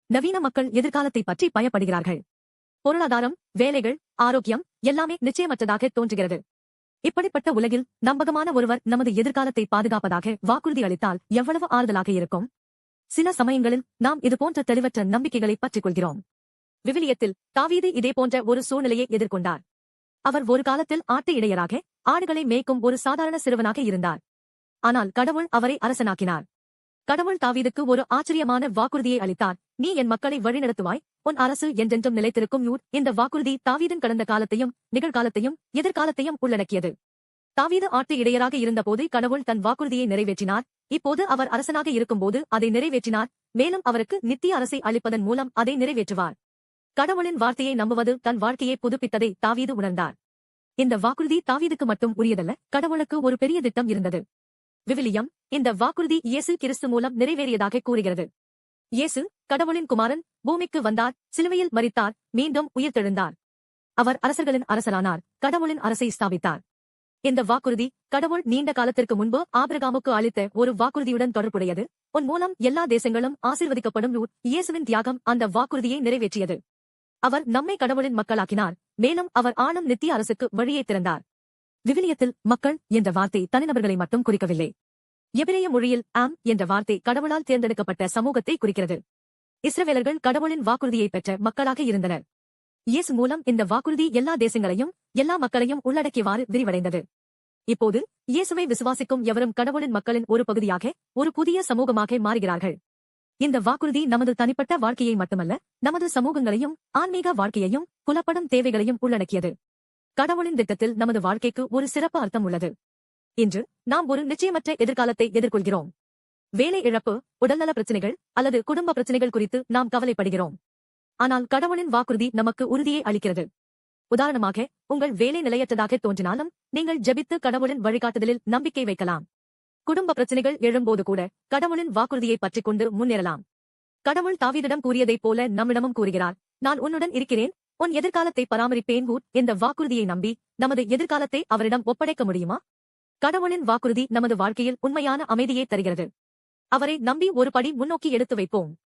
நவீன மக்கள் எதிர்காலத்தை பற்றி பயப்படுகிறார்கள். பொருளாதாரம், வேலைகள், ஆரோக்கியம் எல்லாமே நிச்சயமற்றதாக தோன்றுகிறது. இப்படிப்பட்ட உலகில் நம்பகமான ஒருவர் நமது எதிர்காலத்தை பாதுகாப்பதாக வாக்குறுதி அளித்தால் எவ்வளவு ஆறுதலாக இருக்கும். சில சமயங்களில் நாம் இதுபோன்ற தெளிவற்ற நம்பிக்கைகளை பற்றிக் கொள்கிறோம். விவிலியத்தில் தாவீது இதேபோன்ற ஒரு சூழ்நிலையை எதிர்கொண்டார். அவர் ஒரு காலத்தில் ஆட்டு இடையராக ஆடுகளை மேய்க்கும் ஒரு சாதாரண சிறுவனாக இருந்தார். ஆனால் கடவுள் அவரை அரசனாக்கினார். கடவுள் தாவீதுக்கு ஒரு ஆச்சரியமான வாக்குறுதியை அளித்தார். நீ என் மக்களை வழிநடத்துவாய், உன் அரசு என்றென்றும் நிலைத்திருக்கும். இந்த வாக்குறுதி தாவீதின் கடந்த காலத்தையும் நிகழ்காலத்தையும் எதிர்காலத்தையும் உள்ளடக்கியது. தாவீது ஆட்டு இடையராக இருந்தபோது கடவுள் தன் வாக்குறுதியை நிறைவேற்றினார். இப்போது அவர் அரசனாக இருக்கும்போது அதை நிறைவேற்றினார். மேலும் அவருக்கு நித்திய அரசை அளிப்பதன் மூலம் அதை நிறைவேற்றுவார். கடவுளின் வார்த்தையை நம்புவது தன் வாழ்க்கையை புதுப்பித்ததை தாவீது உணர்ந்தார். இந்த வாக்குறுதி தாவீதுக்கு மட்டும் உரியதல்ல, கடவுளுக்கு ஒரு பெரிய திட்டம் இருந்தது. விவிலியம் இந்த வாக்குறுதி இயேசு கிறிஸ்து மூலம் நிறைவேறியதாக கூறுகிறது. இயேசு கடவுளின் குமாரன், பூமிக்கு வந்தார், சிலுவையில் மரித்தார், மீண்டும் உயிர்த்தெழுந்தார். அவர் அரசர்களின் அரசரானார், கடவுளின் அரசை ஸ்தாபித்தார். இந்த வாக்குறுதி கடவுள் நீண்ட காலத்திற்கு முன்பு ஆபிரகாமுக்கு அளித்த ஒரு வாக்குறுதியுடன் தொடர்புடையது. உன் மூலம் எல்லா தேசங்களும் ஆசீர்வதிக்கப்படும். இயேசுவின் தியாகம் அந்த வாக்குறுதியை நிறைவேற்றியது. அவர் நம்மை கடவுளின் மக்களாக்கினார், மேலும் அவர் ஆளும் நித்திய அரசுக்கு வழியை திறந்தார். விவிலியத்தில் மக்கள் என்ற வார்த்தை தனிநபர்களை மட்டும் குறிக்கவில்லை. எபிரேய மொழியில் ஆம் என்ற வார்த்தை கடவுளால் தேர்ந்தெடுக்கப்பட்ட சமூகத்தை குறிக்கிறது. இஸ்ரவேலர்கள் கடவுளின் வாக்குறுதியை பெற்ற மக்களாக இருந்தனர். இயேசு மூலம் இந்த வாக்குறுதி எல்லா தேசங்களையும் எல்லா மக்களையும் உள்ளடக்கியவாறு விரிவடைந்தது. இப்போது இயேசுவை விசுவாசிக்கும் எவரும் கடவுளின் மக்களின் ஒரு பகுதியாக, ஒரு புதிய சமூகமாக மாறுகிறார்கள். இந்த வாக்குறுதி நமது தனிப்பட்ட வாழ்க்கையை மட்டுமல்ல, நமது சமூகங்களையும் ஆன்மீக வாழ்க்கையையும் புலப்படும் தேவைகளையும் உள்ளடக்கியது. கடவுளின் திட்டத்தில் நமது வாழ்க்கைக்கு ஒரு சிறப்பு அர்த்தம் உள்ளது. இன்று நாம் ஒரு நிச்சயமற்ற எதிர்காலத்தை எதிர்கொள்கிறோம். வேலை இழப்பு, உடல்நல பிரச்சனைகள் அல்லது குடும்ப பிரச்சனைகள் குறித்து நாம் கவலைப்படுகிறோம். ஆனால் கடவுளின் வாக்குறுதி நமக்கு உறுதியை அளிக்கிறது. உதாரணமாக, உங்கள் வேலை நிலையற்றதாக தோன்றினாலும் நீங்கள் ஜெபித்து கடவுளின் வழிகாட்டுதலில் நம்பிக்கை வைக்கலாம். குடும்ப பிரச்சனைகள் எழும்போது கூட கடவுளின் வாக்குறுதியை பற்றிக் கொண்டு முன்னேறலாம். கடவுள் தாவீதிடம் கூறியதைப் போல நம்மிடமும் கூறுகிறார், நான் உன்னுடன் இருக்கிறேன், உன் எதிர்காலத்தை பராமரிப்பேன். இந்த வாக்குறுதியை நம்பி நமது எதிர்காலத்தை அவரிடம் ஒப்படைக்க முடியுமா? கடவுளின் வாக்குறுதி நமது வாழ்க்கையில் உண்மையான அமைதியை தருகிறது. அவரை நம்பி ஒரு படி முன்னோக்கி எடுத்து வைப்போம்.